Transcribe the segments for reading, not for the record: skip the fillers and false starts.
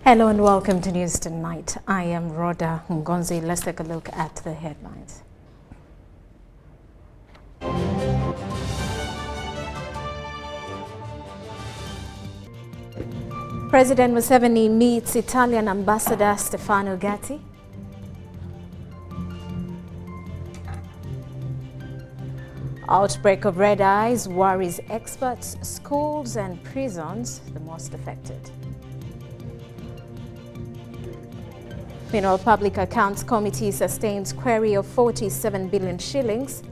Hello and welcome to News Tonight. I am Rhoda Ngonzi. Let's take a look at the headlines. President Museveni meets Italian Ambassador Stefano Gatti. Outbreak of red eyes worries experts, schools and prisons the most affected. Meanwhile, Public Accounts Committee sustains query of 47 billion shillings.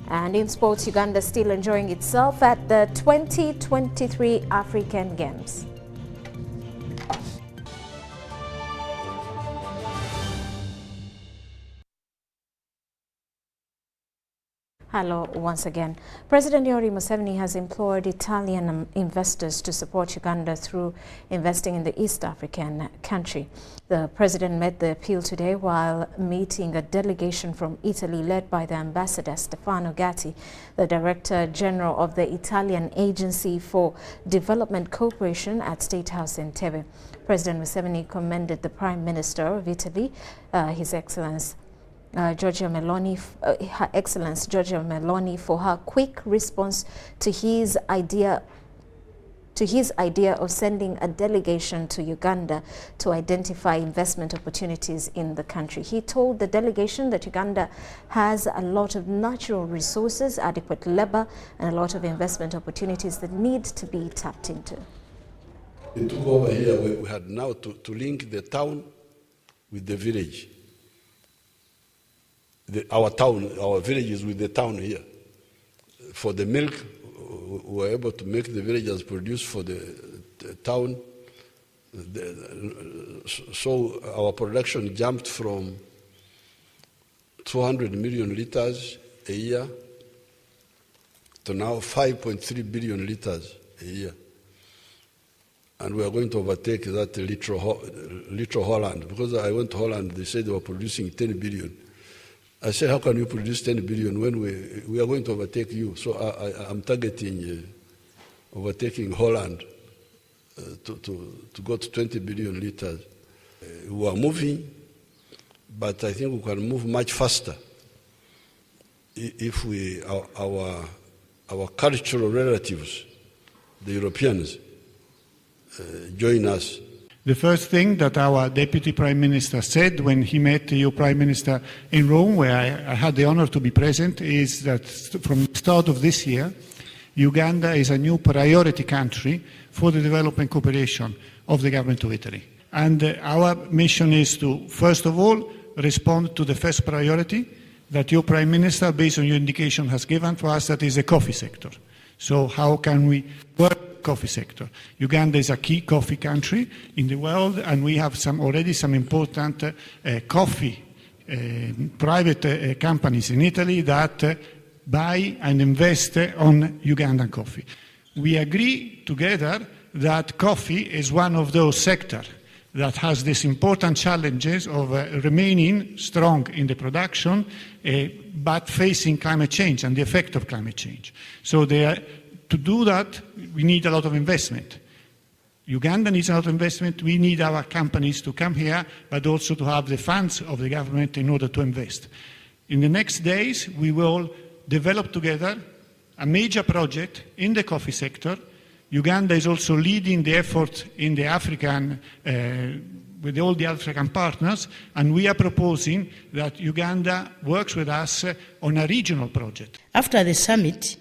And in sports, Uganda still enjoying itself at the 2023 African Games. Hello once again. President Yoweri Museveni has implored Italian investors to support Uganda through investing in the East African country. The president made the appeal today while meeting a delegation from Italy led by the ambassador Stefano Gatti, the Director General of the Italian Agency for Development Cooperation at State House in Entebbe. President Museveni commended the Prime Minister of Italy, His Excellency Her Excellency Giorgia Meloni, for her quick response to his idea of sending a delegation to Uganda to identify investment opportunities in the country. He told the delegation that Uganda has a lot of natural resources, adequate labor, and a lot of investment opportunities that need to be tapped into. We took over here, we had now to link the town with the village. Our villages with the town here. For the milk, we were able to make the villagers produce for the town. So our production jumped from 200 million liters a year to now 5.3 billion liters a year. And we are going to overtake that little Holland. Because I went to Holland, they said they were producing 10 billion. I said, how can you produce 10 billion when we are going to overtake you? So I'm targeting overtaking Holland to go to 20 billion liters. We are moving, but I think we can move much faster if our cultural relatives, the Europeans, join us. The first thing that our Deputy Prime Minister said when he met your Prime Minister in Rome, where I had the honor to be present, is that from the start of this year, Uganda is a new priority country for the development cooperation of the government of Italy. And our mission is to, first of all, respond to the first priority that your Prime Minister, based on your indication, has given to us, that is the coffee sector. So how can we work coffee sector? Uganda is a key coffee country in the world, and we have already some important coffee private companies in Italy that buy and invest on Ugandan coffee. We agree together that coffee is one of those sectors that has these important challenges of remaining strong in the production, but facing climate change and the effect of climate change. So to do that, we need a lot of investment. Uganda needs a lot of investment. We need our companies to come here, but also to have the funds of the government in order to invest. In the next days, we will develop together a major project in the coffee sector. Uganda is also leading the effort in the African, with all the African partners, and we are proposing that Uganda works with us on a regional project. After the summit,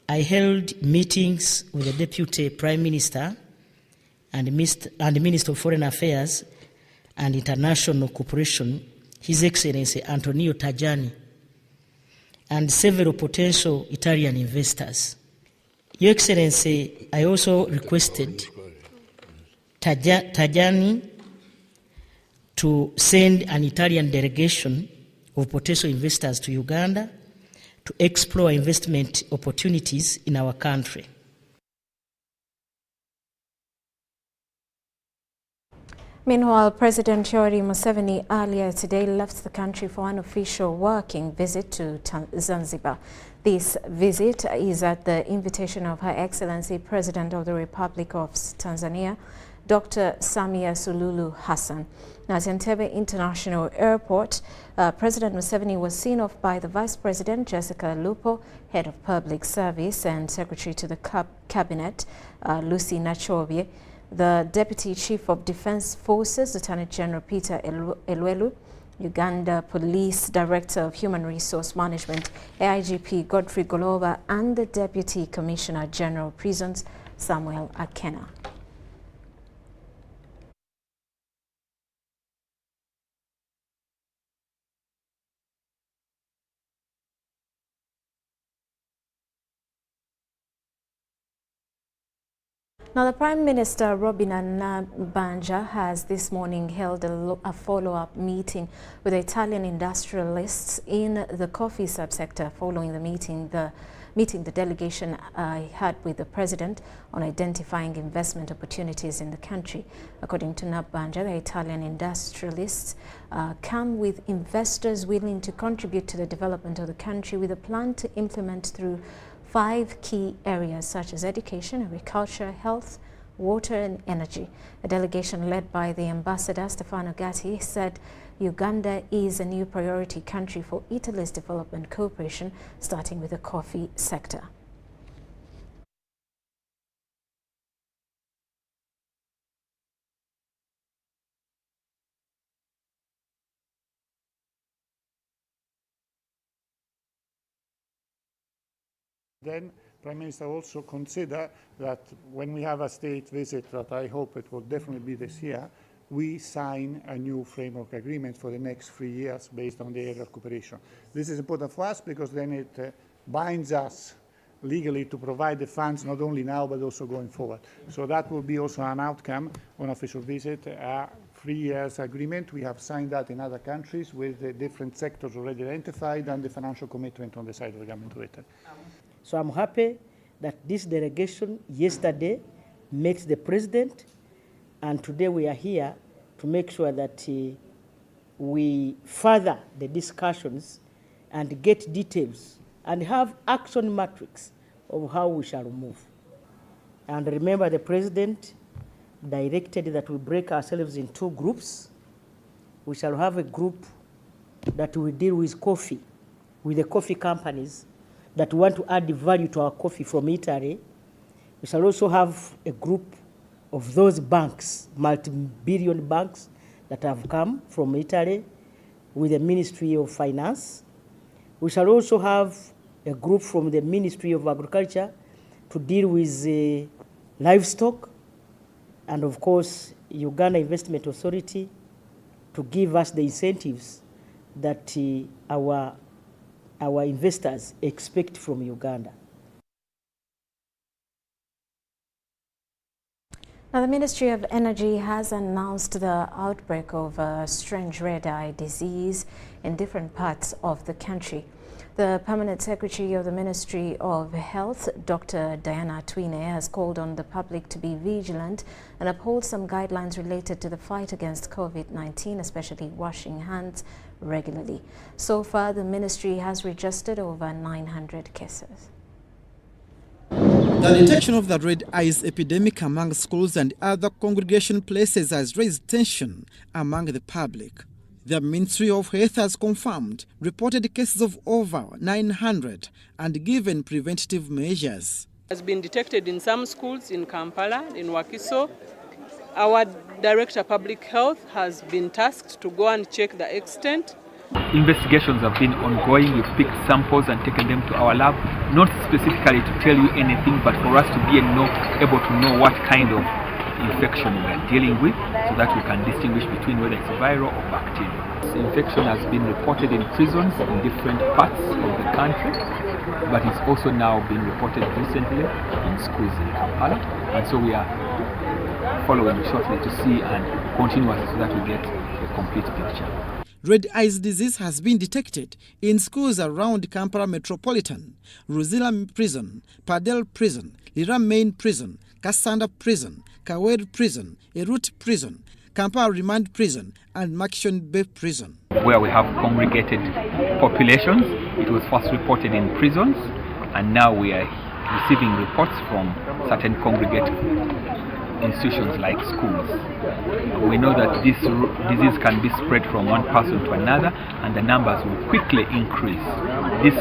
I held meetings with the Deputy Prime Minister and the Minister of Foreign Affairs and International Cooperation, His Excellency Antonio Tajani, and several potential Italian investors. Your Excellency, I also requested Tajani to send an Italian delegation of potential investors to Uganda to explore investment opportunities in our country. Meanwhile, President Yoweri Museveni earlier today left the country for an official working visit to Zanzibar. This visit is at the invitation of Her Excellency President of the Republic of Tanzania, Dr. Samia Suluhu Hassan. Now, at Entebbe International Airport, President Museveni was seen off by the Vice President, Jessica Lupo, Head of Public Service and Secretary to the Cabinet, Lucy Nachobye, the Deputy Chief of Defense Forces, Lieutenant General Peter Elwelu, Uganda Police Director of Human Resource Management, AIGP Godfrey Goloba, and the Deputy Commissioner General Prisons, Samuel Akena. Now, the Prime Minister, Rhoda Ngonzi, has this morning held a follow-up meeting with Italian industrialists in the coffee subsector following the meeting the delegation had with the President on identifying investment opportunities in the country. According to Ngonzi, the Italian industrialists come with investors willing to contribute to the development of the country with a plan to implement through 5 key areas such as education, agriculture, health, water and energy. A delegation led by the ambassador Stefano Gatti said Uganda is a new priority country for Italy's development cooperation, starting with the coffee sector. Then Prime Minister also consider that when we have a state visit, that I hope it will definitely be this year, we sign a new framework agreement for the next 3 years based on the area of cooperation. This is important for us because then it binds us legally to provide the funds not only now but also going forward. So that will be also an outcome on official visit, a 3 years agreement. We have signed that in other countries with the different sectors already identified and the financial commitment on the side of the government of Italy. So I'm happy that this delegation yesterday met the President, and today we are here to make sure that we further the discussions and get details and have action matrix of how we shall move. And remember, the President directed that we break ourselves in 2 groups. We shall have a group that will deal with coffee, with the coffee companies that want to add value to our coffee from Italy. We shall also have a group of those banks, multi-billion banks that have come from Italy with the Ministry of Finance. We shall also have a group from the Ministry of Agriculture to deal with livestock, and of course, Uganda Investment Authority to give us the incentives that our investors expect from Uganda. Now, the Ministry of Energy has announced the outbreak of strange red-eye disease in different parts of the country. The Permanent Secretary of the Ministry of Health, Dr. Diana Twine, has called on the public to be vigilant and uphold some guidelines related to the fight against COVID-19, especially washing hands regularly. So far, the ministry has registered over 900 cases. The detection of the red eyes epidemic among schools and other congregation places has raised tension among the public. The Ministry of Health has confirmed reported cases of over 900 and given preventative measures. Has been detected in some schools in Kampala, in Wakiso. Our Director of Public Health has been tasked to go and check the extent. Investigations have been ongoing. We've picked samples and taken them to our lab, not specifically to tell you anything, but for us to be able to know what kind of infection we are dealing with, so that we can distinguish between whether it's viral or bacterial. This infection has been reported in prisons in different parts of the country, but it's also now been reported recently in schools in Kampala, and so we are following shortly to see and continuously so that we get a complete picture. Red eyes disease has been detected in schools around Kampala Metropolitan, Ruzila Prison, Padel Prison, Lira Main Prison, Kasanda Prison, Kaweru Prison, Erut Prison, Kampala Remand Prison, and Makishon Bay Prison. Where we have congregated populations, it was first reported in prisons, and now we are receiving reports from certain congregated institutions like schools. We know that this disease can be spread from one person to another, and the numbers will quickly increase. This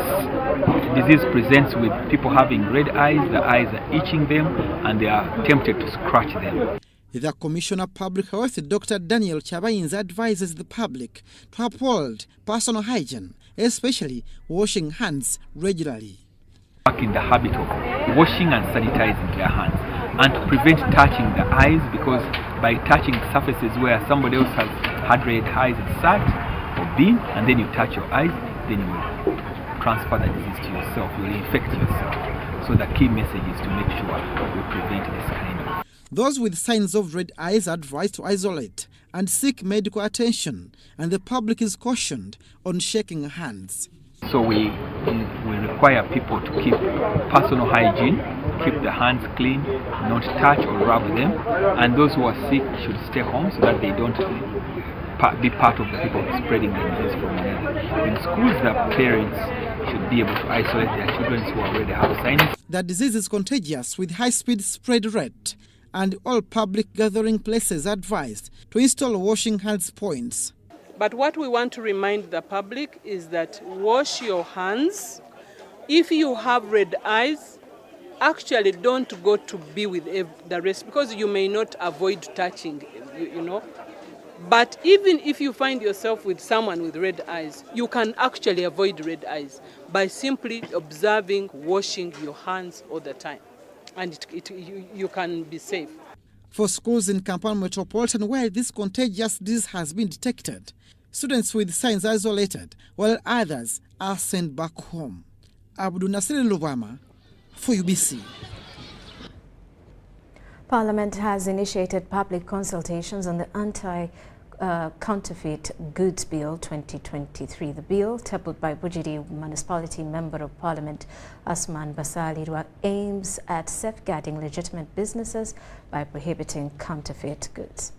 disease presents with people having red eyes, the eyes are itching them, and they are tempted to scratch them. The Commissioner of Public Health, Dr. Daniel Chabayinza, advises the public to uphold personal hygiene, especially washing hands regularly. Back in the habit of washing and sanitizing their hands, and to prevent touching the eyes, because by touching surfaces where somebody else has had red eyes sat or been, and then you touch your eyes, then you will transfer the disease to yourself, you will infect yourself. So the key message is to make sure we prevent this kind of. Those with signs of red eyes are advised to isolate and seek medical attention, and the public is cautioned on shaking hands. So we require people to keep personal hygiene, keep the hands clean, not touch or rub them, and those who are sick should stay home so that they don't be part of the people spreading the disease from another. In schools, the parents should be able to isolate their children who already have signs. The disease is contagious with high-speed spread rate, and all public gathering places are advised to install washing hands points. But what we want to remind the public is that wash your hands. If you have red eyes, actually don't go to be with the rest, because you may not avoid touching, you know. But even if you find yourself with someone with red eyes, you can actually avoid red eyes by simply observing washing your hands all the time. And you can be safe. For schools in Kampala Metropolitan where this contagious disease has been detected, students with signs are isolated, while others are sent back home. Abdul Nasir Lubama for UBC. Parliament has initiated public consultations on the Anti-Counterfeit Goods Bill 2023. The bill, tabled by Bujiri Municipality Member of Parliament Asman Basalirwa, aims at safeguarding legitimate businesses by prohibiting counterfeit goods.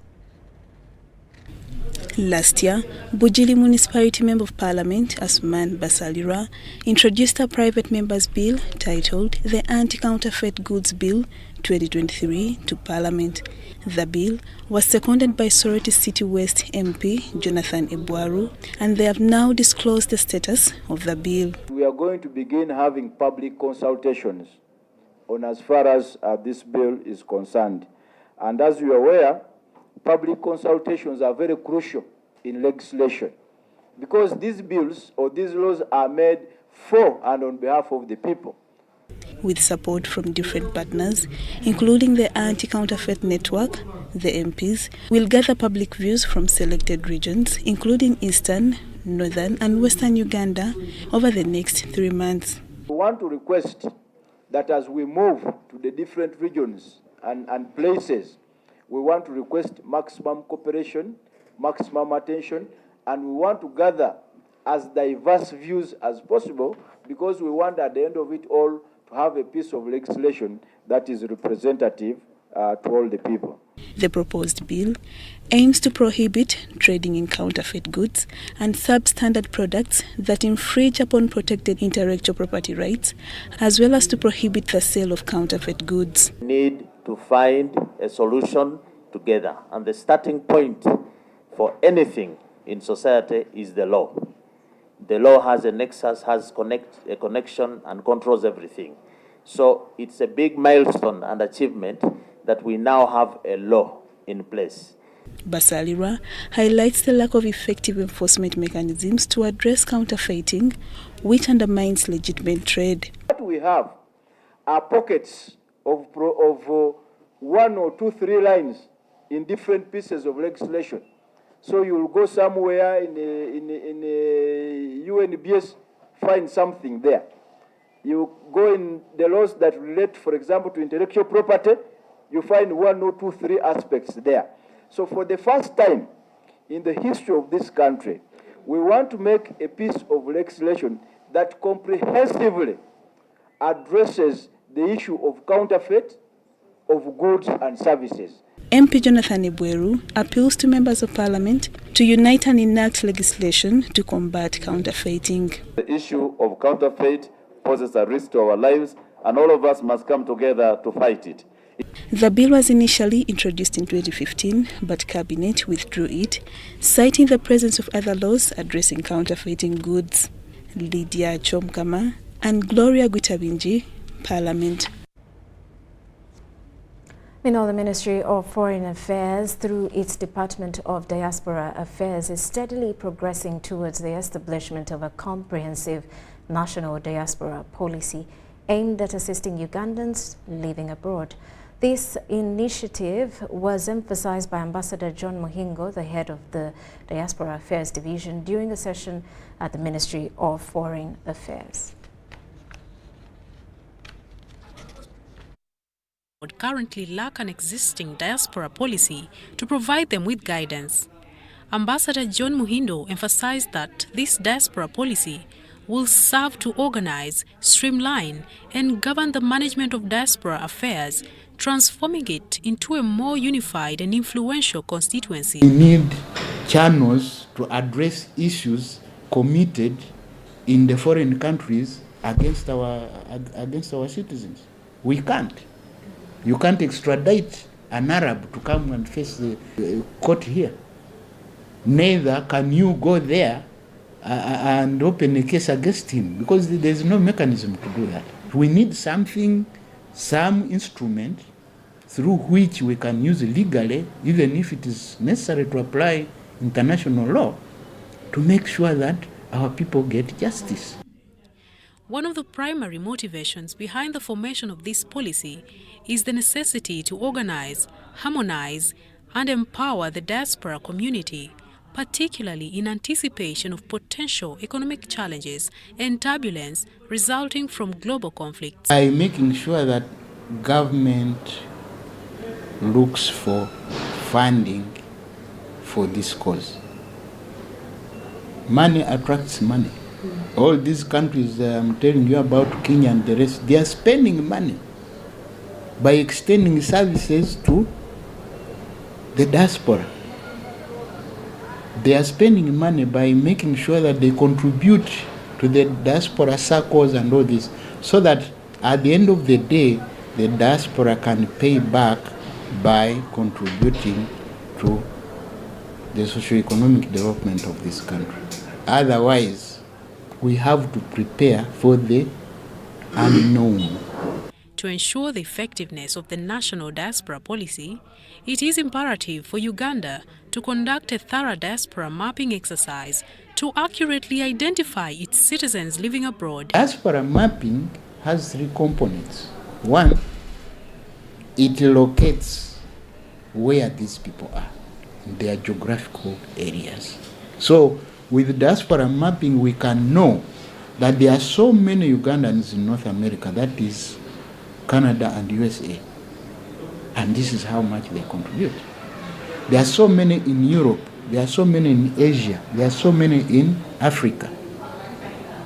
Last year, Bujiri Municipality Member of Parliament Asman Basalirwa introduced a private member's bill titled the Anti-Counterfeit Goods Bill 2023 to Parliament. The bill was seconded by Soroti City West MP Jonathan Ebwaru, and they have now disclosed the status of the bill. We are going to begin having public consultations on as far as this bill is concerned. And as you are aware, public consultations are very crucial in legislation because these bills or these laws are made for and on behalf of the people. With support from different partners, including the Anti-Counterfeit Network, the MPs will gather public views from selected regions, including Eastern, Northern and Western Uganda, over the next 3 months. We want to request that as we move to the different regions and places, we want to request maximum cooperation, maximum attention, and we want to gather as diverse views as possible because we want at the end of it all to have a piece of legislation that is representative to all the people. The proposed bill aims to prohibit trading in counterfeit goods and substandard products that infringe upon protected intellectual property rights, as well as to prohibit the sale of counterfeit goods. We need to find a solution together, and the starting point for anything in society is the law. The law has a nexus, has a connection and controls everything. So it's a big milestone and achievement that we now have a law in place. Basalirwa highlights the lack of effective enforcement mechanisms to address counterfeiting, which undermines legitimate trade. What we have are pockets of 1 or 2, 3 lines in different pieces of legislation. So you will go somewhere in a UNBS, find something there. You go in the laws that relate, for example, to intellectual property, you find 1 or 2, 3 aspects there. So for the first time in the history of this country, we want to make a piece of legislation that comprehensively addresses the issue of counterfeit of goods and services. MP Jonathan Ebweru appeals to members of Parliament to unite and enact legislation to combat counterfeiting. The issue of counterfeit poses a risk to our lives, and all of us must come together to fight it. The bill was initially introduced in 2015, but Cabinet withdrew it, citing the presence of other laws addressing counterfeiting goods. Lydia Chomkama and Gloria Gutabinji, Parliament. Meanwhile, the Ministry of Foreign Affairs, through its Department of Diaspora Affairs, is steadily progressing towards the establishment of a comprehensive national diaspora policy aimed at assisting Ugandans living abroad. This initiative was emphasized by Ambassador John Muhingo, the head of the Diaspora Affairs Division, during a session at the Ministry of Foreign Affairs. Currently lack an existing diaspora policy to provide them with guidance. Ambassador John Muhindo emphasized that this diaspora policy will serve to organize, streamline, and govern the management of diaspora affairs, transforming it into a more unified and influential constituency. We need channels to address issues committed in the foreign countries against our citizens. We can't. You can't extradite an Arab to come and face the court here. Neither can you go there and open a case against him, because there's no mechanism to do that. We need something, some instrument through which we can use legally, even if it is necessary to apply international law, to make sure that our people get justice. One of the primary motivations behind the formation of this policy is the necessity to organize, harmonize, and empower the diaspora community, particularly in anticipation of potential economic challenges and turbulence resulting from global conflicts. By making sure that government looks for funding for this cause. Money attracts money. All these countries I'm telling you about, Kenya and the rest, they are spending money by extending services to the diaspora. They are spending money by making sure that they contribute to the diaspora circles and all this, so that at the end of the day, the diaspora can pay back by contributing to the socio-economic development of this country. Otherwise, we have to prepare for the unknown. To ensure the effectiveness of the national diaspora policy, it is imperative for Uganda to conduct a thorough diaspora mapping exercise to accurately identify its citizens living abroad. Diaspora mapping has three components. One, it locates where these people are, in their geographical areas. So with diaspora mapping, we can know that there are so many Ugandans in North America, that is Canada and USA, and this is how much they contribute. There are so many in Europe, there are so many in Asia, there are so many in Africa.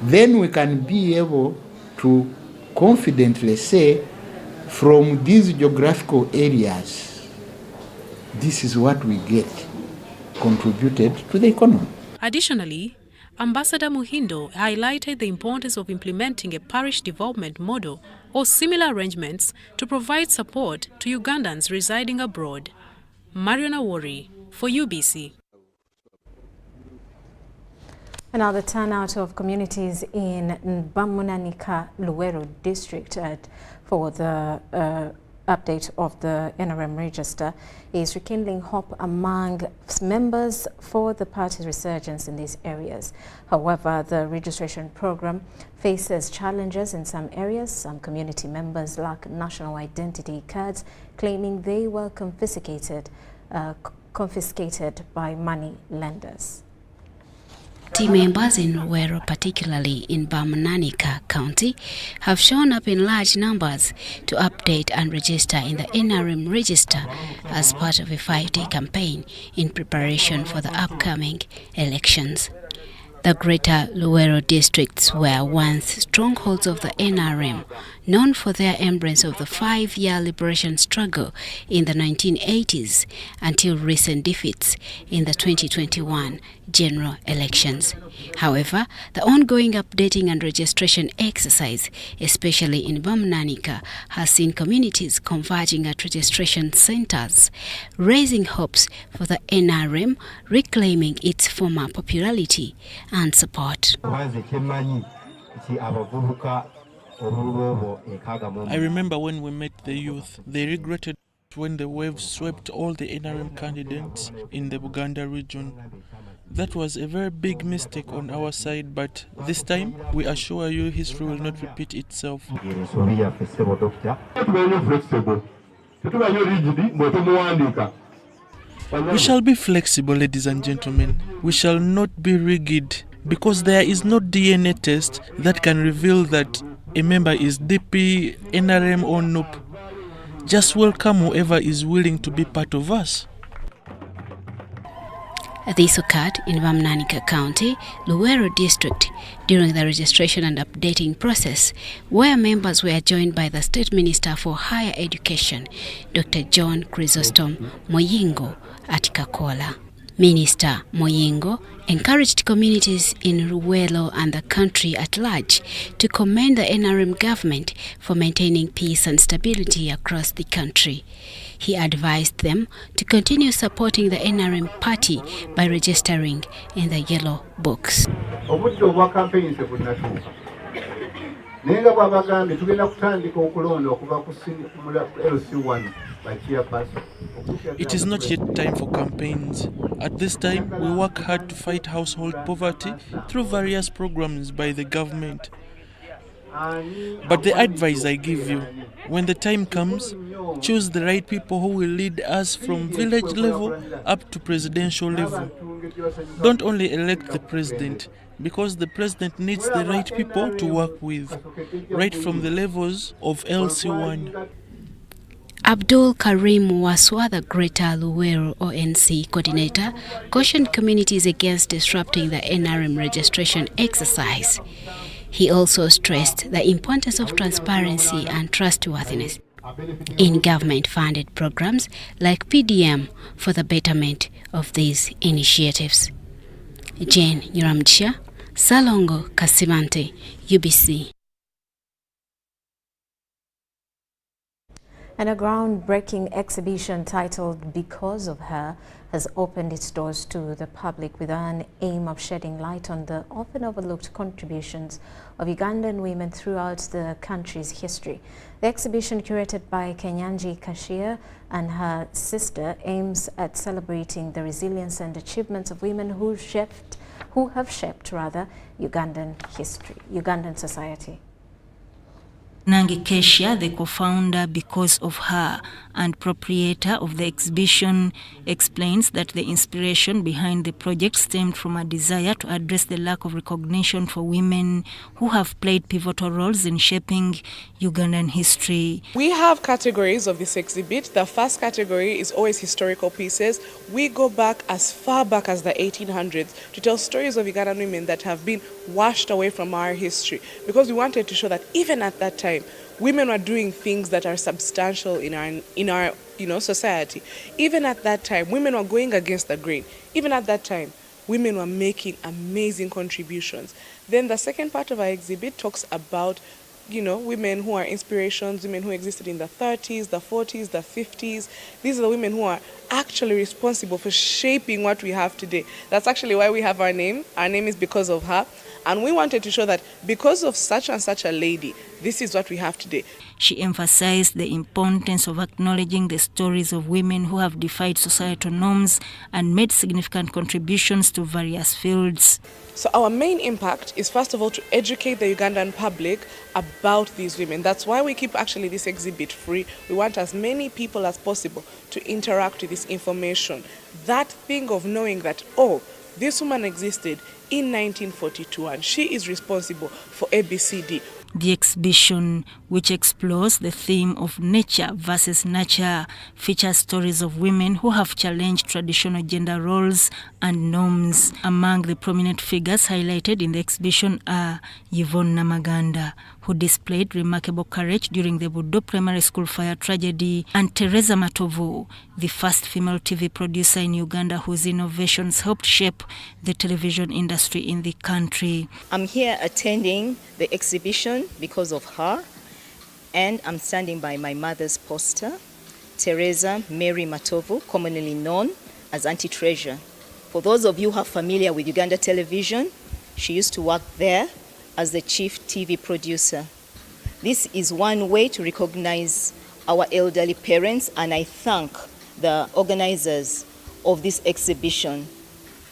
Then we can be able to confidently say, from these geographical areas, this is what we get contributed to the economy. Additionally, Ambassador Muhindo highlighted the importance of implementing a parish development model or similar arrangements to provide support to Ugandans residing abroad. Mariana Wari for UBC. And now the turnout of communities in Bamunanika, Luweero district for the update of the NRM register is rekindling hope among members for the party's resurgence in these areas. However, the registration program faces challenges in some areas. Some community members lack national identity cards, claiming they were confiscated by money lenders. Team members in Luweero, particularly in Bamunanika County, have shown up in large numbers to update and register in the NRM register as part of a 5-day campaign in preparation for the upcoming elections. The Greater Luweero districts were once strongholds of the NRM, known for their embrace of the 5-year liberation struggle in the 1980s until recent defeats in the 2021 general elections. However, the ongoing updating and registration exercise, especially in Bamnanika, has seen communities converging at registration centers, raising hopes for the NRM reclaiming its former popularity and support. I remember when we met the youth, they regretted when the wave swept all the NRM candidates in the Buganda region. That was a very big mistake on our side, but this time, we assure you, history will not repeat itself. We shall be flexible, ladies and gentlemen. We shall not be rigid, because there is no DNA test that can reveal that a member is DP, NRM or NUP. Just welcome whoever is willing to be part of us. This occurred in Bamnanika County, Luweero District, during the registration and updating process, where members were joined by the State Minister for Higher Education, Dr. John Chrysostom Moyingo at Kakola. Minister Moyingo encouraged communities in Luweero and the country at large to commend the NRM government for maintaining peace and stability across the country. He advised them to continue supporting the NRM party by registering in the yellow books. It is not yet time for campaigns. At this time, we work hard to fight household poverty through various programs by the government. But the advice I give you, when the time comes, choose the right people who will lead us from village level up to presidential level. Don't only elect the president, because the president needs the right people to work with, right from the levels of LC1. Abdul Karim Waswa, the Greater Luweero ONC coordinator, cautioned communities against disrupting the NRM registration exercise. He also stressed the importance of transparency and trustworthiness in government-funded programs like PDM for the betterment of these initiatives. Jane Nyuramjia, Salongo Kasimante, UBC. And a groundbreaking exhibition titled Because of Her has opened its doors to the public with an aim of shedding light on the often overlooked contributions of Ugandan women throughout the country's history. The exhibition, curated by Kenyanji Kashia and her sister, aims at celebrating the resilience and achievements of women who have shaped Ugandan society. Nangi Keshia, the co-founder Because of Her and proprietor of the exhibition, explains that the inspiration behind the project stemmed from a desire to address the lack of recognition for women who have played pivotal roles in shaping Ugandan history. We have categories of this exhibit. The first category is always historical pieces. We go back as far back as the 1800s to tell stories of Ugandan women that have been washed away from our history, because we wanted to show that even at that time, women were doing things that are substantial in our society. Even at that time, women were going against the grain. Even at that time, women were making amazing contributions. Then the second part of our exhibit talks about women who are inspirations, women who existed in the 30s, the 40s, the 50s. These are the women who are actually responsible for shaping what we have today. That's actually why we have our name. Our name is Because of Her. And we wanted to show that because of such and such a lady, this is what we have today. She emphasized the importance of acknowledging the stories of women who have defied societal norms and made significant contributions to various fields. So our main impact is, first of all, to educate the Ugandan public about these women. That's why we keep actually this exhibit free. We want as many people as possible to interact with this information. That thing of knowing that, oh, this woman existed in 1942 and she is responsible for ABCD. The exhibition, which explores the theme of nature versus nurture, features stories of women who have challenged traditional gender roles and norms. Among the prominent figures highlighted in the exhibition are Yvonne Namaganda, who displayed remarkable courage during the Budo Primary School fire tragedy, and Teresa Matovu, the first female TV producer in Uganda whose innovations helped shape the television industry in the country. I'm here attending the exhibition because of her, and I'm standing by my mother's poster, Teresa Mary Matovu, commonly known as Auntie Treasure. For those of you who are familiar with Uganda television, she used to work there as the chief TV producer. This is one way to recognize our elderly parents, and I thank the organizers of this exhibition.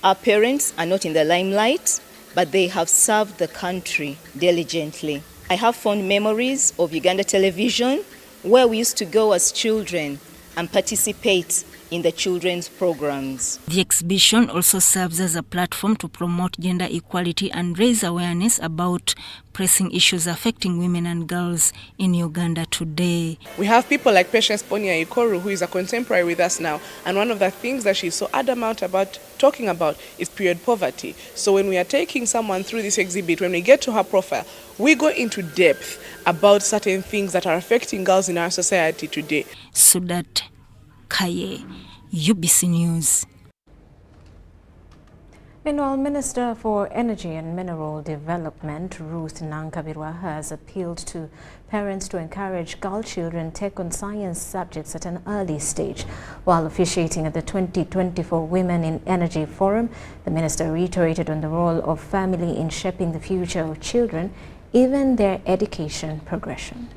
Our parents are not in the limelight, but they have served the country diligently. I have fond memories of Uganda television, where we used to go as children and participate in the children's programs. The exhibition also serves as a platform to promote gender equality and raise awareness about pressing issues affecting women and girls in Uganda today. We have people like Patience Ponia Ikoru, who is a contemporary with us now, and one of the things that she's so adamant about talking about is period poverty. So when we are taking someone through this exhibit, when we get to her profile, we go into depth about certain things that are affecting girls in our society today. Sudat Kaye, UBC News. Meanwhile, Minister for Energy and Mineral Development Ruth Nankabirwa has appealed to parents to encourage girl children take on science subjects at an early stage. While officiating at the 2024 Women in Energy Forum, the minister reiterated on the role of family in shaping the future of children, even their education progression.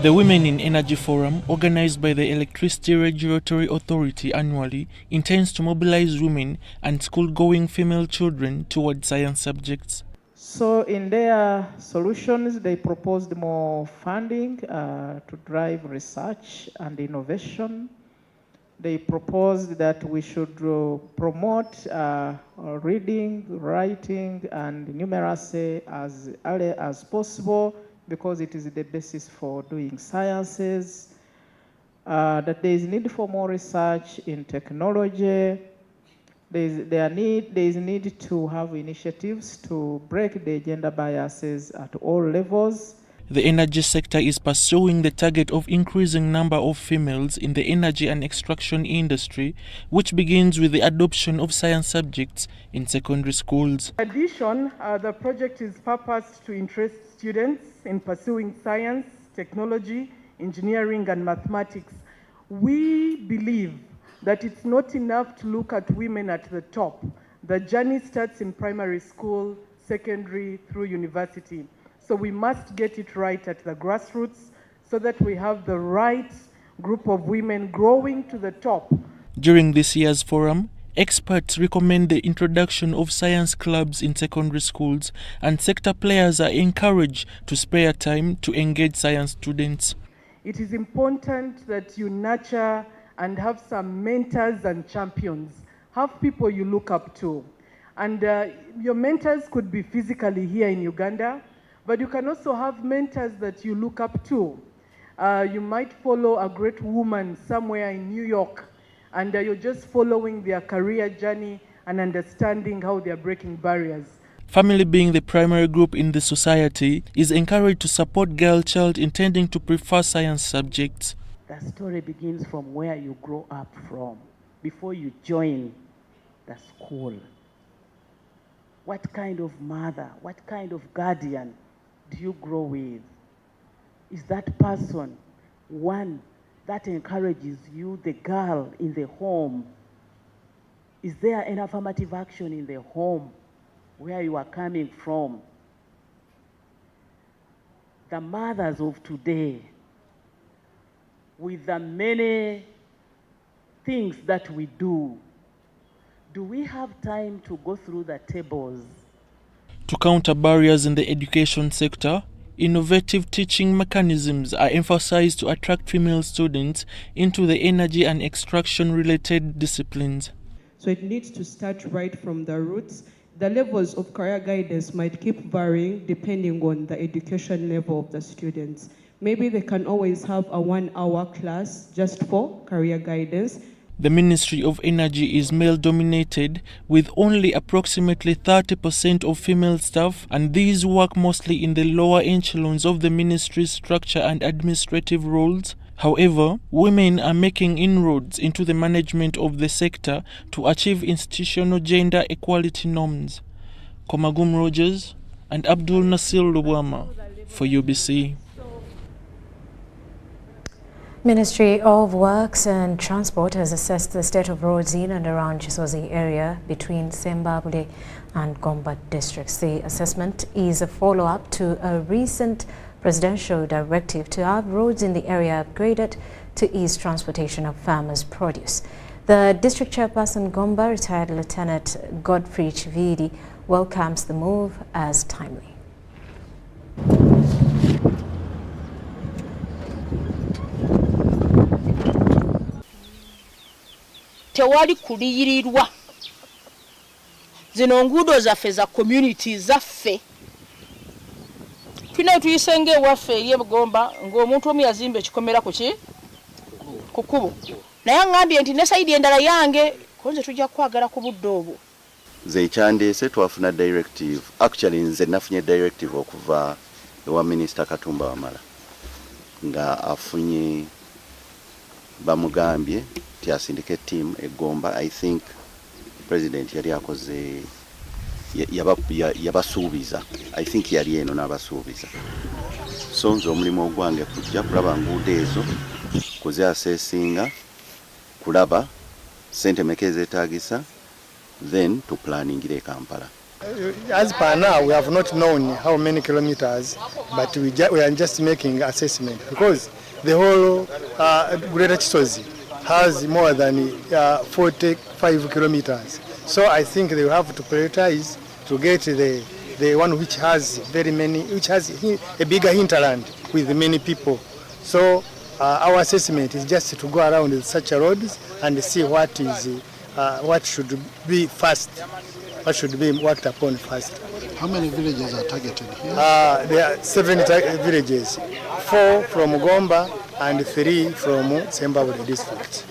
The Women in Energy Forum, organized by the Electricity Regulatory Authority annually, intends to mobilize women and school-going female children towards science subjects. So in their solutions, they proposed more funding to drive research and innovation. They proposed that we should promote reading, writing, and numeracy as early as possible, because it is the basis for doing sciences, that there is need for more research in technology. There is need to have initiatives to break the gender biases at all levels. The energy sector is pursuing the target of increasing number of females in the energy and extraction industry, which begins with the adoption of science subjects in secondary schools. In addition, the project is purposed to interest students in pursuing science, technology, engineering, and mathematics. We believe that it's not enough to look at women at the top. The journey starts in primary school, secondary, through university. So we must get it right at the grassroots so that we have the right group of women growing to the top. During this year's forum, experts recommend the introduction of science clubs in secondary schools, and sector players are encouraged to spare time to engage science students. It is important that you nurture and have some mentors and champions. Have people you look up to. And your mentors could be physically here in Uganda, but you can also have mentors that you look up to. You might follow a great woman somewhere in New York, and you're just following their career journey and understanding how they're breaking barriers. Family, being the primary group in the society, is encouraged to support girl child intending to prefer science subjects. The story begins from where you grow up from, before you join the school. What kind of mother, what kind of guardian do you grow with? Is that person one that encourages you, the girl in the home? Is there an affirmative action in the home where you are coming from? The mothers of today, with the many things that we do we have time to go through the tables? To counter barriers in the education sector, innovative teaching mechanisms are emphasized to attract female students into the energy and extraction related disciplines. So it needs to start right from the roots. The levels of career guidance might keep varying depending on the education level of the students. Maybe they can always have a 1-hour class just for career guidance. The Ministry of Energy is male-dominated, with only approximately 30% of female staff, and these work mostly in the lower echelons of the ministry's structure and administrative roles. However, women are making inroads into the management of the sector to achieve institutional gender equality norms. Komagum Rogers and Abdul Nasir Lubwama for UBC. Ministry of Works and Transport has assessed the state of roads in and around Chisozi area between Sembabule and Gomba districts. The assessment is a follow-up to a recent presidential directive to have roads in the area upgraded to ease transportation of farmers' produce. The district chairperson Gomba, retired Lieutenant Godfrey Chividi, welcomes the move as timely. Tewali kuliyirirwa zino nguudo zaffe za community zaffe tulina tuyisenge waffe eri Bugomba ng'omuntu omu yazimba ekikomera ku kkubo naye ngambye nti ne sayidi endala yange konze tujja kwagala ku budde obwo. Nze ekyandeese twafuna directive, actually nze nafunye directive okuva ewa Minisita Katumba Wamala nga afunye bamugambye ti asindike team eGomba. I think president yali akoze yabasuubiza. I think yali eno n'abasuubiza. So nze omulimu ogwange kujja kulaba nguudo ezo kuze assessinga kulaba sente meka zeetaagisa then to planning Kampala. As per now, we have not known how many kilometers, but we are just making assessment because the whole Greater Chisozi has more than 45 kilometers. So I think they will have to prioritize to get the one which has a bigger hinterland with many people. So our assessment is just to go around with such roads and see what should be first, what should be worked upon first. How many villages are targeted here? There are 7 villages, 4 from Gomba and 3 from Sembabule district.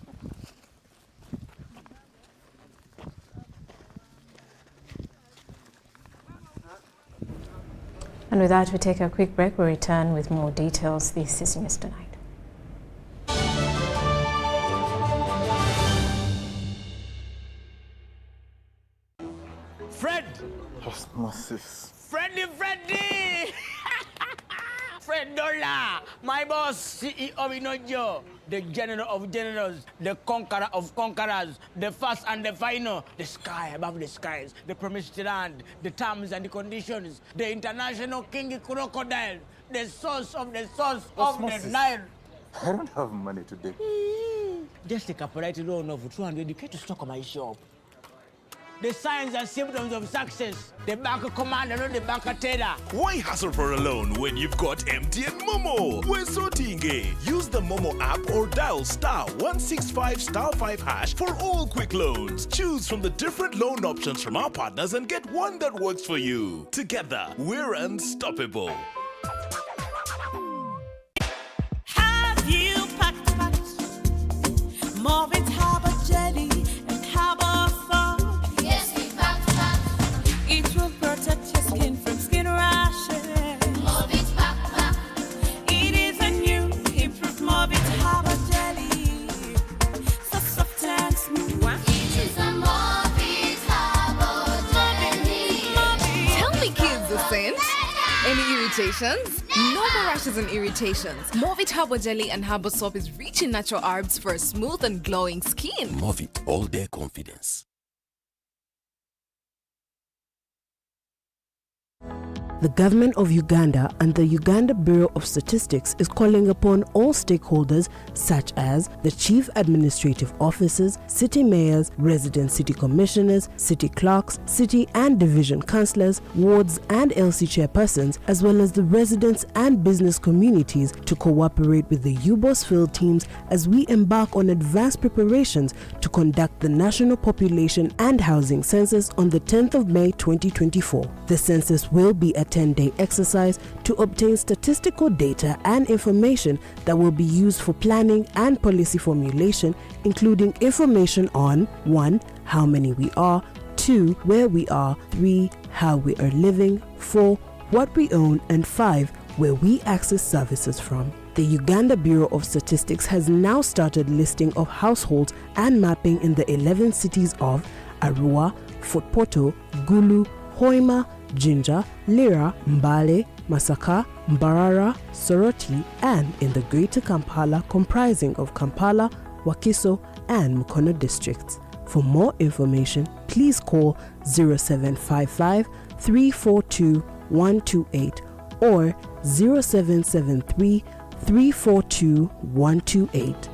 And with that, we take a quick break. We'll return with more details. This is News Tonight. Fred! Osmosis. Freddy! Fred Dollar, my boss, CEO Inojo, the general of generals, the conqueror of conquerors, the first and the final, the sky above the skies, the promised land, the terms and the conditions, the international king crocodile, the source of the Osmosis. the Nile. I don't have money today. Just take a polite loan of 200k to stock on my shop. The signs and symptoms of success. The bank commander, not the bank teller. Why hustle for a loan when you've got MTN Momo? We're sorting it. Use the Momo app or dial *165*5# for all quick loans. Choose from the different loan options from our partners and get one that works for you. Together, we're unstoppable. Have you packed more with Harbour Jelly and Harbour Foam? Yes, we packed. It will protect your skin from skin rashes. More with pack. It is a new improved more with Harbour Jelly. So soft and smooth. It is a more with Harbour Jelly. Tell me, kids, the scent. Any irritations? No more rashes and irritations. Movit Harbour Jelly and Harbour Soap is rich in natural herbs for a smooth and glowing skin. Movit all day confidence. The government of Uganda and the Uganda Bureau of Statistics is calling upon all stakeholders such as the chief administrative officers, city mayors, resident city commissioners, city clerks, city and division councillors, wards and LC chairpersons, as well as the residents and business communities to cooperate with the UBOS field teams as we embark on advanced preparations to conduct the National Population and Housing Census on the 10th of May 2024. The census will be a 10-day exercise to obtain statistical data and information that will be used for planning and policy formulation, including information on 1. How many we are, 2. Where we are, 3. How we are living, 4. What we own, and 5. Where we access services from. The Uganda Bureau of Statistics has now started listing of households and mapping in the 11 cities of Arua, Fort Portal, Gulu, Hoima, Jinja, Lira, Mbale, Masaka, Mbarara, Soroti, and in the Greater Kampala comprising of Kampala, Wakiso, and Mukono districts. For more information, please call 0755 342 128 or 0773 342 128.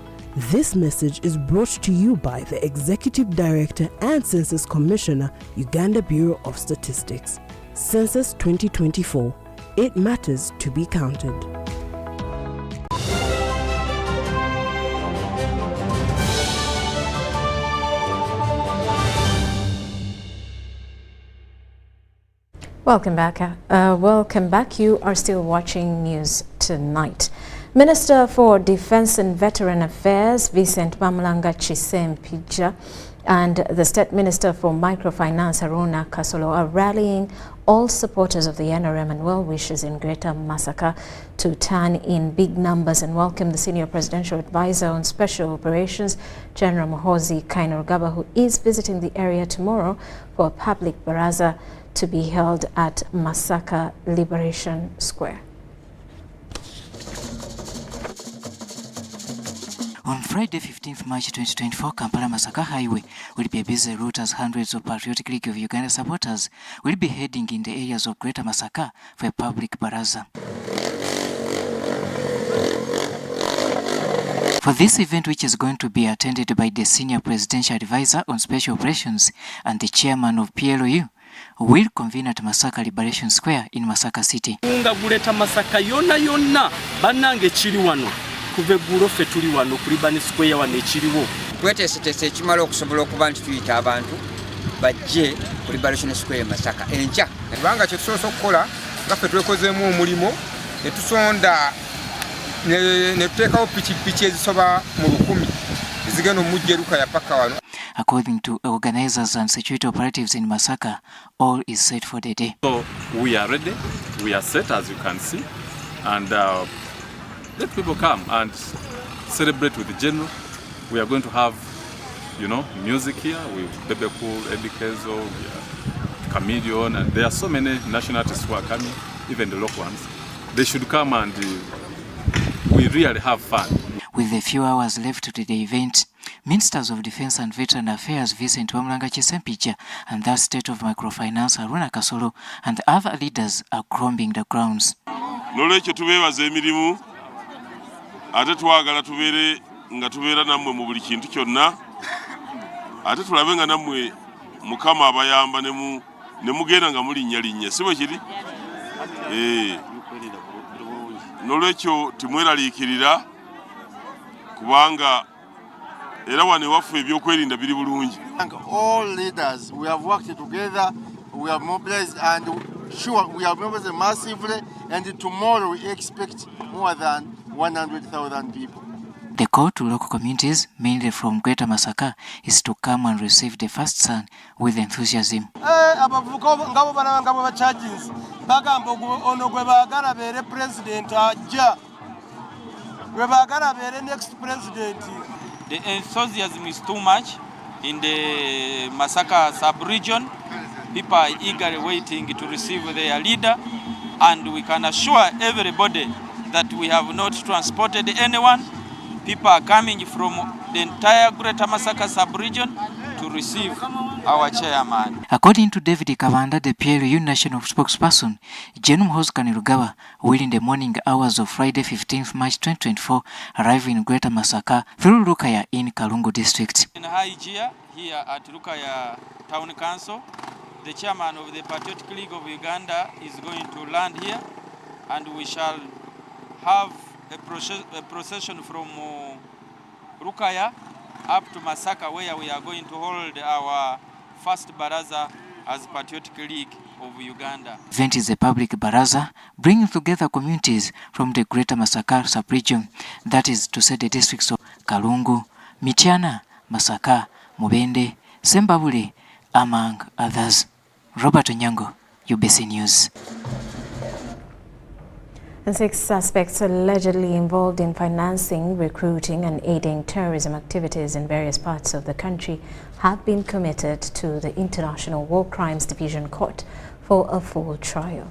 This message is brought to you by the Executive Director and Census Commissioner, Uganda Bureau of Statistics. Census 2024. It matters to be counted. Welcome back. You are still watching News Tonight. Minister for Defence and Veteran Affairs, Vincent Bamulanga Chisempija, and the State Minister for Microfinance, Haruna Kasolo, are rallying all supporters of the NRM and well-wishers in Greater Masaka to turn in big numbers and welcome the Senior Presidential Advisor on Special Operations, General Muhoozi Kainerugaba, who is visiting the area tomorrow for a public baraza to be held at Masaka Liberation Square. On Friday, 15th March 2024, Kampala-Masaka Highway will be a busy route as hundreds of Patriotic League of Uganda supporters will be heading in the areas of Greater Masaka for a public baraza. For this event, which is going to be attended by the Senior Presidential Advisor on Special Operations and the Chairman of PLOU, will convene at Masaka Liberation Square in Masaka City. Tweteesetese ekimala okusobola okuba nti tuyita abantu bajje ku Liberation Square Masaka enkya. Kubanga kye tusobola okukola nga ffe twekozeemu omulimo ne tusonda ne tuteekawo pikipiki ezisoba mu 1,000 ezigenda omujjeruka ya paka wano. According to organizers and security operatives in Masaka, all is set for the day. So we are ready, we are set as you can see, and let people come and celebrate with the General. We are going to have, music here with Bebe Cool, Eddie Kenzo, Chameleon, and there are so many national artists who are coming, even the local ones. They should come and we really have fun. With a few hours left to the event, Ministers of Defence and Veteran Affairs Vincent Bamulanga Chisempija and the State of Microfinance Haruna Kasolo and other leaders are combing the grounds. Nolwekyo tubeebaza emirimu ate twagala tubeere nga tubeera nammwe mu buli kintu kyonna ate tulabe nga nammwe Mukama abayamba ne mugenda nga mulinnya si bwe kiri nolwekyo timweraliikirira kubanga era wano waffe ebyokwerinda biri bulungi. All leaders, we have worked together, we have mobilized and sure we have mobilized massively, and tomorrow we expect more than 100,000 people. The call to local communities, mainly from Greater Masaka, is to come and receive the first son with enthusiasm. Abavuko ngabo baranga bwa charges bagamba ono gwe bagala bere president ajja gwe bagala bere next president. The enthusiasm is too much in the Masaka sub-region. People are eagerly waiting to receive their leader, and we can assure everybody that we have not transported anyone. People are coming from the entire Greater Masaka sub-region to to receive our chairman. According to David Kavanda, the PLU national spokesperson, Jenum Hoskan Rugaba will in the morning hours of Friday 15th March 2024 arrive in Greater Masaka through Lukaya in Kalungu district. In Haijia, here at Lukaya Town Council, the chairman of the Patriotic League of Uganda is going to land here, and we shall have a procession from Lukaya up to Masaka, where we are going to hold our first baraza as Patriotic League of Uganda. The event is a public baraza bringing together communities from the Greater Masaka sub-region, that is to say the districts of Kalungu, Mityana, Masaka, Mubende, Sembabule, among others. Robert Onyango, UBC News. And 6 suspects allegedly involved in financing, recruiting and aiding terrorism activities in various parts of the country have been committed to the International War Crimes Division Court for a full trial.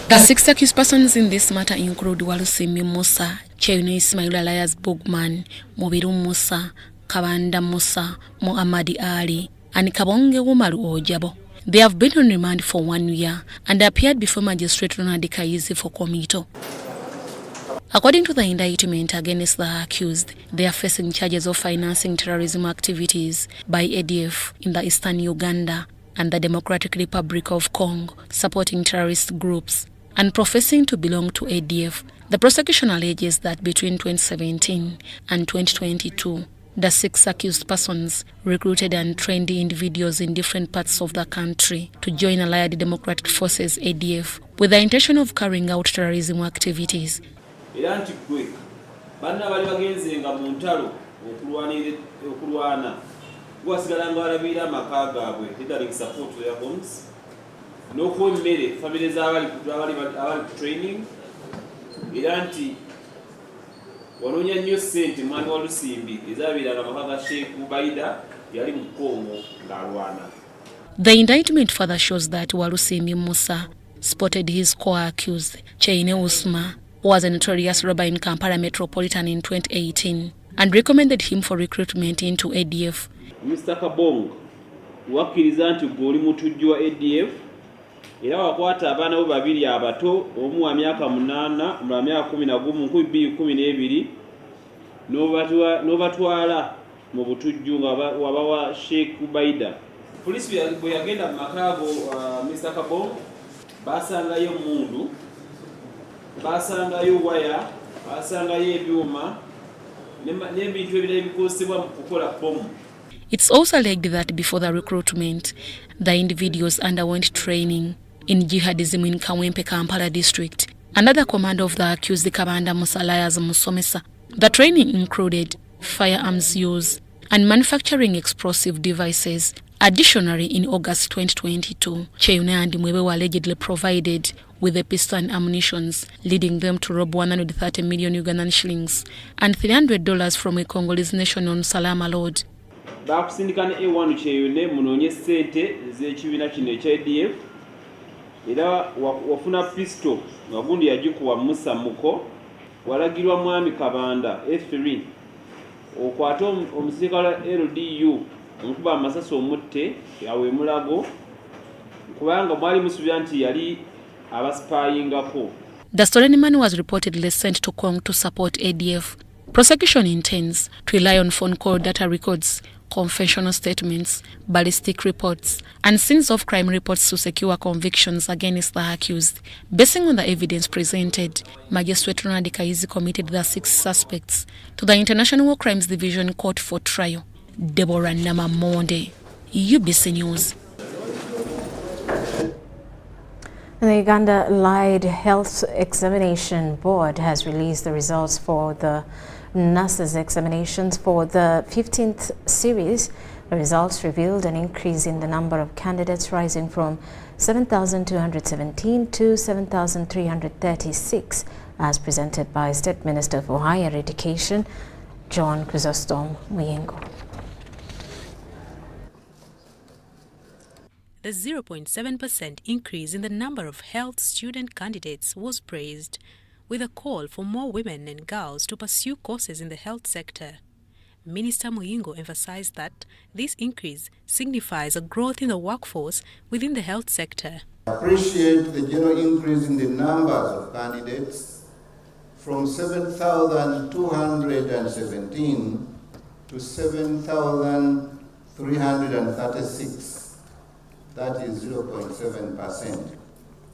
The 6 accused persons in this matter include Walusimi Musa, Cheyune Ismail Elias Bogman, Mobiru Musa, Kabanda Musa, Muhammadi Ali, and Kabonge Umaru Ojabo. They have been on remand for 1 year and appeared before Magistrate Rhoda Ngonzi for committal. According to the indictment against the accused, they are facing charges of financing terrorism activities by ADF in the eastern Uganda and the Democratic Republic of Congo, supporting terrorist groups, and professing to belong to ADF. The prosecution alleges that between 2017 and 2022, the 6 accused persons recruited and trained individuals in different parts of the country to join Allied Democratic Forces ADF with the intention of carrying out terrorism activities. wanonya nnyo ssente mwami wa Lusimbi ezabeeranga maka Sheikh Ubaida yali mu Kongo ng'alwana. The indictment further shows that Walusimi Musa spotted his co-accused, Cheyine Usma, who was a notorious robber in Kampala Metropolitan in 2018, and recommended him for recruitment into ADF. Mr. Kabong wakkiriza nti gw'oli mutujju wa ADF era wakwata abaana bo babiri abato, omu wa myaka 8 omulala myaka 11 2012 n'obatwala mu butujju nga wabawa Sheikh Ubaida. Poliisi bwe yagenda mu makaago Mr. Kabong basangayo mundu, basangayo waya, basangayo ebyuma n'ebintu ebirala ebikozesebwa mu kukola bomu. It's also alleged that before the recruitment, the individuals underwent training in jihadism in Kawempe, Kampala district. Another commander of the accused, Kabanda Musa Elias Musomesa. The training included firearms use and manufacturing explosive devices. Additionally, in August 2022, Cheyune and Mwebe were allegedly provided with a pistol and ammunitions, leading them to rob 130 million Ugandan shillings and $300 from a Congolese national Salama Lord. Bakusindika ne A1 Cheyune munoonye ssente z'ekibiina kino ekya ADF era wafuna pistol nga gundi yagikuwa Musa Muko, walagirwa mwami Kabanda F3 okwata omusirikale LDU omukuba amasasi omutte yawe mulago kubanga mwali musuubira nti yali abaspyingako. The stolen money was reportedly sent to Congo to support ADF. Prosecution intends to rely on phone call data records, confessional statements, ballistic reports, and scenes of crime reports to secure convictions against the accused. Basing on the evidence presented, Magistrate Rhoda Ngonzi committed the 6 suspects to the International War Crimes Division Court for trial. Deborah Namamonde, UBC News. The Uganda Allied Health Examination Board has released the results for the nurses' examinations for the 15th series. The results revealed an increase in the number of candidates rising from 7,217 to 7,336 as presented by State Minister for Higher Education, John Chrysostom Muyengo. The 0.7% increase in the number of health student candidates was praised, with a call for more women and girls to pursue courses in the health sector. Minister Muyingo emphasized that this increase signifies a growth in the workforce within the health sector. I appreciate the general increase in the numbers of candidates from 7,217 to 7,336. That is 0.7%.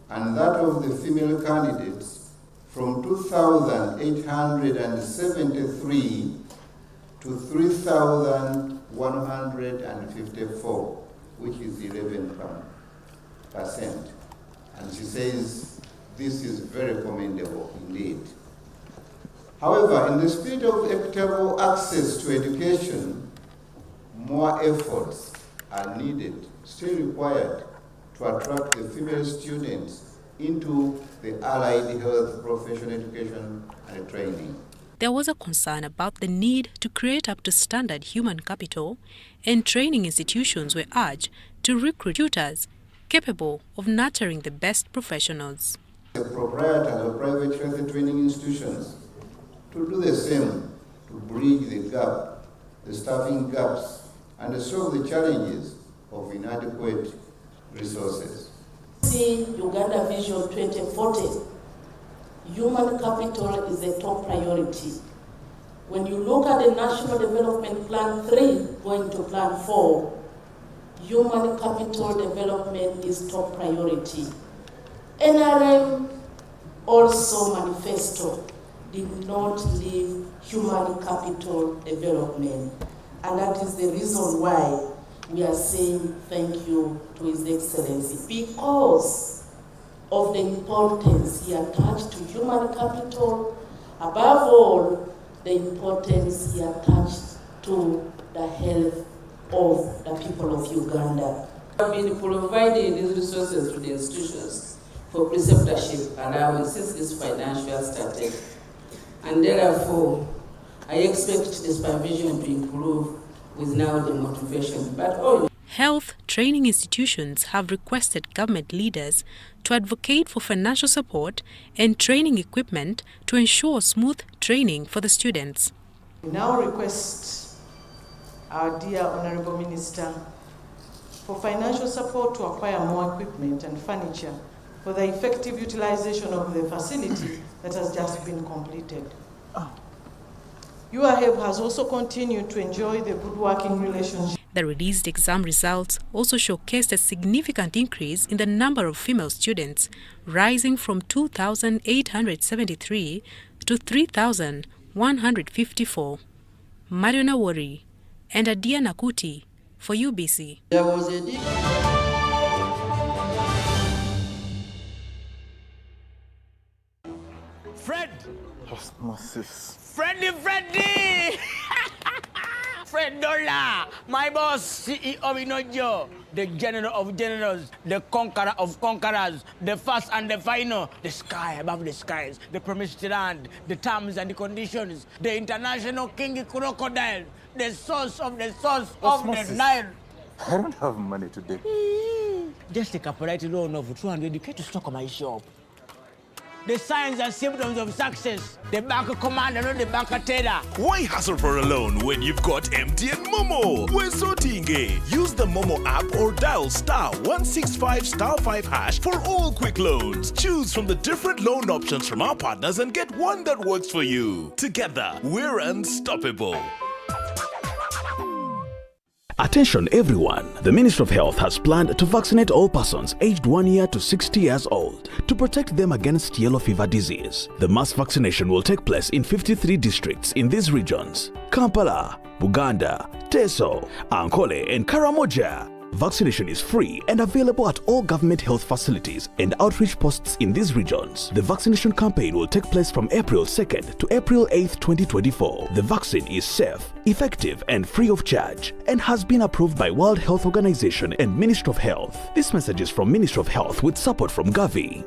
And that of the female candidates from 2,873 to 3,154, which is 11%. And she says this is very commendable indeed. However, in the spirit of equitable access to education, more efforts are needed, still required, to attract the female students into the allied health professional education and training. There was a concern about the need to create up to standard human capital, and training institutions were urged to recruit tutors capable of nurturing the best professionals. The proprietors of private health training institutions to do the same, to bridge the gap, the staffing gaps, and solve the challenges of inadequate resources. See Uganda Vision 2040, human capital is a top priority. When you look at the National Development Plan 3 going to Plan 4, human capital development is top priority. NRM also manifesto did not leave human capital development, and that is the reason why we are saying thank you to His Excellency, because of the importance he attached to human capital, above all, the importance he attached to the health of the people of Uganda. We have been providing these resources to the institutions for preceptorship allowance since this financial started, and therefore I expect the supervision to improve with now the motivation. But Health training institutions have requested government leaders to advocate for financial support and training equipment to ensure smooth training for the students. We now request our dear Honorable Minister for financial support to acquire more equipment and furniture for the effective utilization of the facility that has just been completed. UAHEB has also continued to enjoy the good working relationship. The released exam results also showcased a significant increase in the number of female students, rising from 2,873 to 3,154. Mariona Wari and Adia Nakuti for UBC. There was a Fred! Osmosis. Freddy! Fred Dollar, my boss, CEO Inojo, the general of generals, the conqueror of conquerors, the first and the final, the sky above the skies, the promised land, the terms and the conditions, the international king crocodile, the source of the Nile. I don't have money today. Just take a polite loan of 200k to stock my shop. The signs and symptoms of success. The bank commander, not the bank teller. Why hassle for a loan when you've got MTN Momo? We're sorting it. Use the Momo app or dial *165*5# for all quick loans. Choose from the different loan options from our partners and get one that works for you. Together, we're unstoppable. Attention everyone, the Ministry of Health has planned to vaccinate all persons aged 1 year to 60 years old to protect them against yellow fever disease. The mass vaccination will take place in 53 districts in these regions: Kampala, Buganda, Teso, Ankole and Karamoja. Vaccination is free and available at all government health facilities and outreach posts in these regions. The vaccination campaign will take place from April 2nd to April 8th, 2024. The vaccine is safe, effective and free of charge and has been approved by World Health Organization and Ministry of Health. This message is from Ministry of Health with support from Gavi.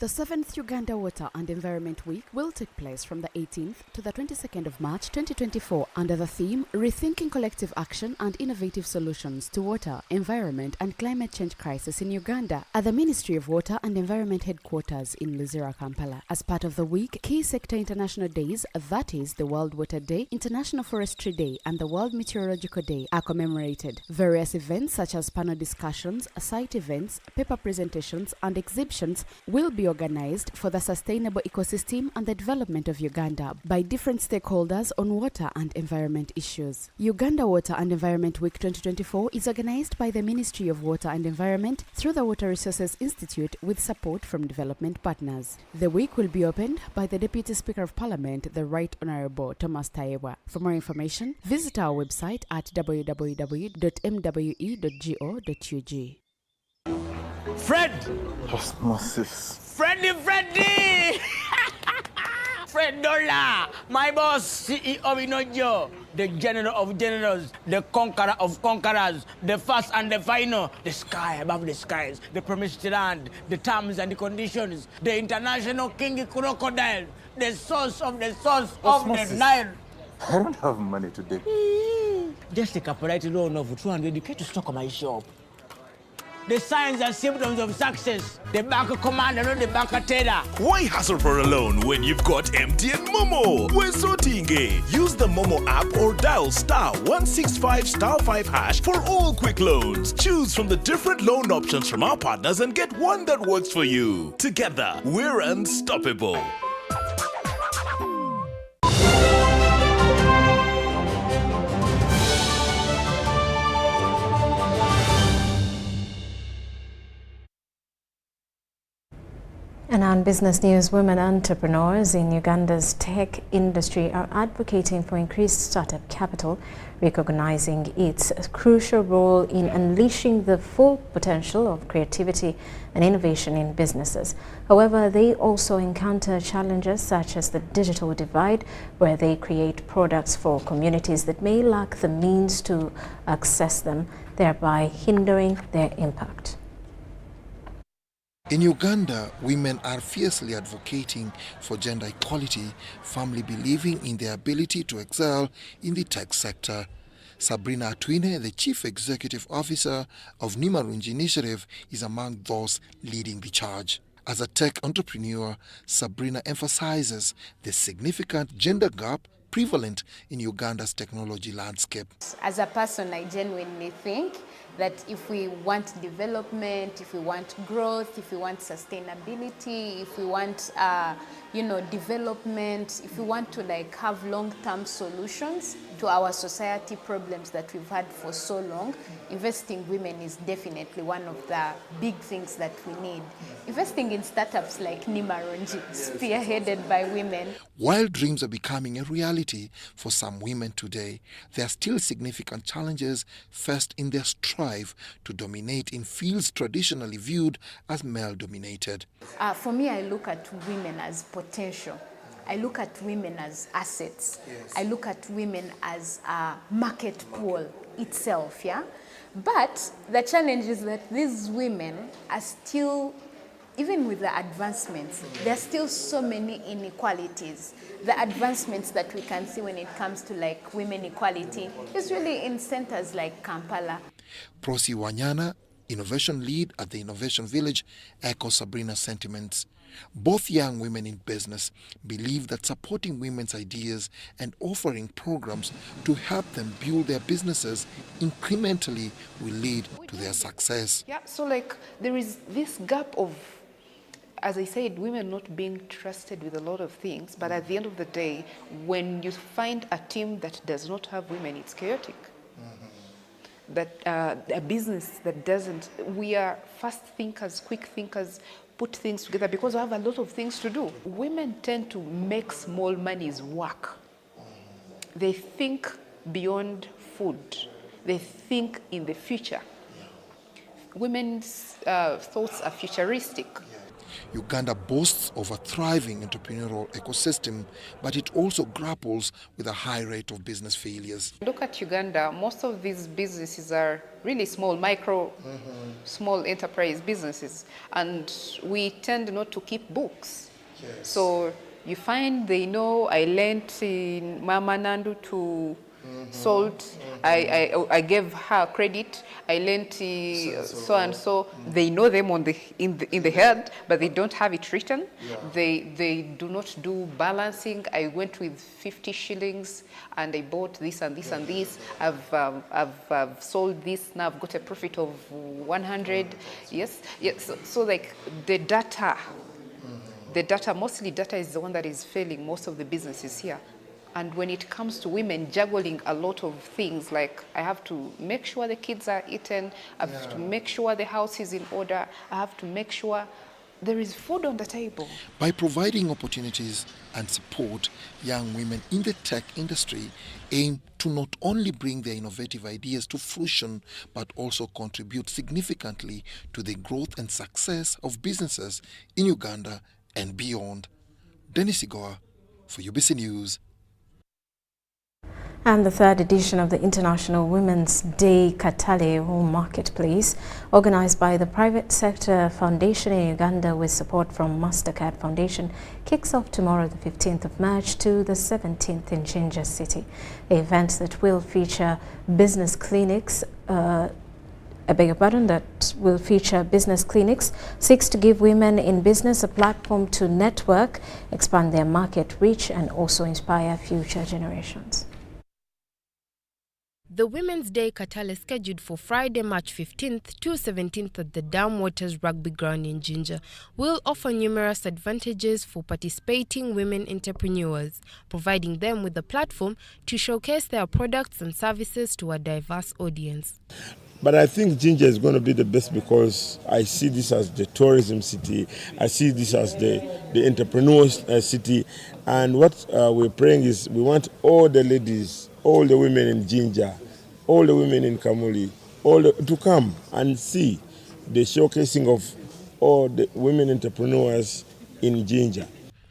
The 7th Uganda Water and Environment Week will take place from the 18th to the 22nd of March 2024 under the theme Rethinking Collective Action and Innovative Solutions to Water, Environment and Climate Change Crisis in Uganda at the Ministry of Water and Environment Headquarters in Luzira, Kampala. As part of the week, key sector international days, that is the World Water Day, International Forestry Day and the World Meteorological Day are commemorated. Various events such as panel discussions, site events, paper presentations and exhibitions will be organized for the sustainable ecosystem and the development of Uganda by different stakeholders on water and environment issues. Uganda Water and Environment Week 2024 is organized by the Ministry of Water and Environment through the Water Resources Institute with support from development partners. The week will be opened by the Deputy Speaker of Parliament, the Right Honourable Thomas Tayewa. For more information, visit our website at www.mwe.go.ug. Fred! Osmosis. Freddy! Fred Dollar, my boss, CEO Inojo, the general of generals, the conqueror of conquerors, the first and the final, the sky above the skies, the promised land, the terms and the conditions, the international king crocodile, the source of the Osmosis. the Nile. I don't have money today. Just take a polite loan of 200k to stock my shop. The signs and symptoms of success. The bank commander, not the bank teller. Why hassle for a loan when you've got MTN Momo? We're sorting. Use the Momo app or dial *165*5# for all quick loans. Choose from the different loan options from our partners and get one that works for you. Together, we're unstoppable. And on business news, women entrepreneurs in Uganda's tech industry are advocating for increased startup capital, recognizing its crucial role in unleashing the full potential of creativity and innovation in businesses. However, they also encounter challenges such as the digital divide, where they create products for communities that may lack the means to access them, thereby hindering their impact. In Uganda, women are fiercely advocating for gender equality, firmly believing in their ability to excel in the tech sector. Sabrina Atwine, the Chief Executive Officer of Nimarunji Initiative, is among those leading the charge. As a tech entrepreneur, Sabrina emphasizes the significant gender gap prevalent in Uganda's technology landscape. As a person, I genuinely think that if we want development, if we want growth, if we want sustainability, if we want development, if we want to have long-term solutions to our society problems that we've had for so long, investing women is definitely one of the big things that we need. Investing in startups like Nimarunji, spearheaded by women. While dreams are becoming a reality for some women today, there are still significant challenges faced in their strive to dominate in fields traditionally viewed as male-dominated. For me, I look at women as potential. I look at women as assets. Yes. I look at women as a market pool itself, yeah? But the challenge is that these women are still, even with the advancements, there are still so many inequalities. The advancements that we can see when it comes to women equality is really in centers like Kampala. Prosi Wanyana, innovation lead at the Innovation Village, echoes Sabrina's sentiments. Both young women in business believe that supporting women's ideas and offering programs to help them build their businesses incrementally will lead to their success. Yeah, so there is this gap of, as I said, women not being trusted with a lot of things, but at the end of the day, when you find a team that does not have women, it's chaotic. That a business that doesn't, we are fast thinkers, quick thinkers, put things together because we have a lot of things to do. Women tend to make small monies work. They think beyond food. They think in the future. Women's thoughts are futuristic. Uganda boasts of a thriving entrepreneurial ecosystem, but it also grapples with a high rate of business failures. Look at Uganda, most of these businesses are really small, small enterprise businesses, and we tend not to keep books. Yes. So you find they know I lent in Mama Nandu to salt. I gave her credit. I lent so and so. They know them in the head, but they don't have it written. Yeah. They do not do balancing. I went with 50 shillings and I bought this and this and this. I've sold this. Now I've got a profit of 100. Yes. So like the data. Mostly data is the one that is failing most of the businesses here. And when it comes to women juggling a lot of things, like I have to make sure the kids are eaten, I have to make sure the house is in order, I have to make sure there is food on the table. By providing opportunities and support, young women in the tech industry aim to not only bring their innovative ideas to fruition, but also contribute significantly to the growth and success of businesses in Uganda and beyond. Dennis Igoa for UBC News. And the third edition of the International Women's Day Katale Home Marketplace, organized by the Private Sector Foundation in Uganda with support from MasterCard Foundation, kicks off tomorrow, the 15th of March to the 17th in Jinja City. The event that will feature business clinics seeks to give women in business a platform to network, expand their market reach, and also inspire future generations. The Women's Day Katale is scheduled for Friday, March 15th to 17th at the Dam Waters Rugby Ground in Jinja will offer numerous advantages for participating women entrepreneurs, providing them with a platform to showcase their products and services to a diverse audience. But I think Jinja is going to be the best because I see this as the tourism city. I see this as the entrepreneur city. And what we're praying is we want all the ladies, all the women in Jinja, all the women in Kamuli, to come and see the showcasing of all the women entrepreneurs in Jinja.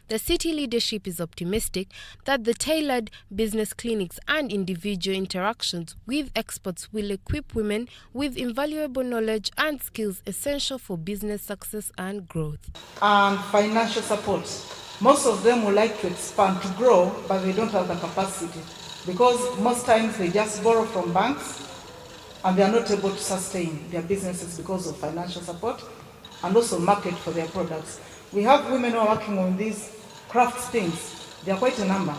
The city leadership is optimistic that the tailored business clinics and individual interactions with experts will equip women with invaluable knowledge and skills essential for business success and growth. And financial support. Most of them would like to expand, to grow, but they don't have the capacity because most times they just borrow from banks and they are not able to sustain their businesses because of financial support and also market for their products. We have women who are working on these craft things. They are quite a number,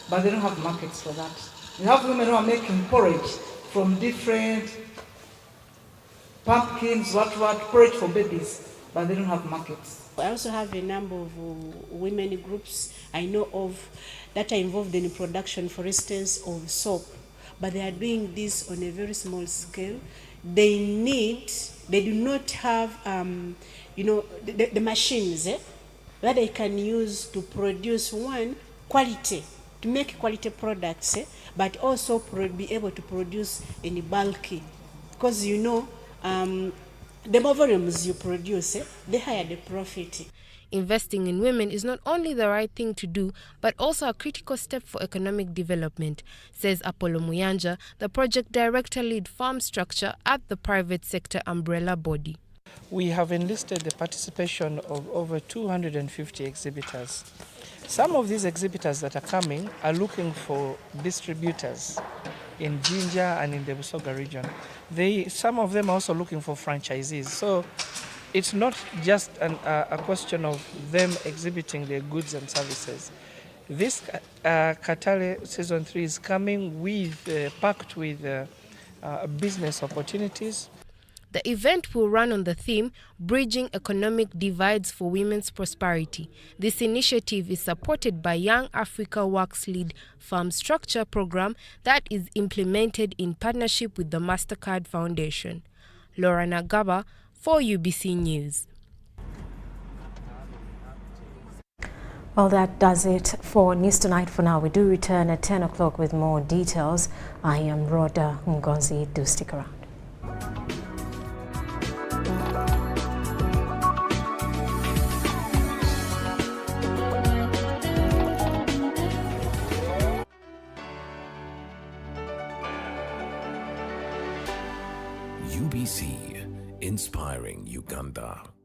but they don't have markets for that. We have women who are making porridge from different pumpkins, porridge for babies, but they don't have markets. I also have a number of women groups I know of that are involved in the production, for instance, of soap, but they are doing this on a very small scale. They do not have, the machines that they can use to produce quality, to make quality products, but also be able to produce in bulky. Because the more volumes you produce, the higher the profit. Investing in women is not only the right thing to do, but also a critical step for economic development, says Apollo Muyanja, the project director lead farm structure at the private sector umbrella body. We have enlisted the participation of over 250 exhibitors. Some of these exhibitors that are coming are looking for distributors in Jinja and in the Busoga region. Some of them are also looking for franchisees. So it's not just a question of them exhibiting their goods and services. This Katale Season 3 is coming packed with business opportunities. The event will run on the theme, Bridging Economic Divides for Women's Prosperity. This initiative is supported by Young Africa Works Lead Farm Structure program that is implemented in partnership with the MasterCard Foundation. Laura Nagaba for UBC News. Well, that does it for News Tonight for now. We do return at 10 o'clock with more details. I am Rhoda Ngonzi. Do stick around. empowering Uganda.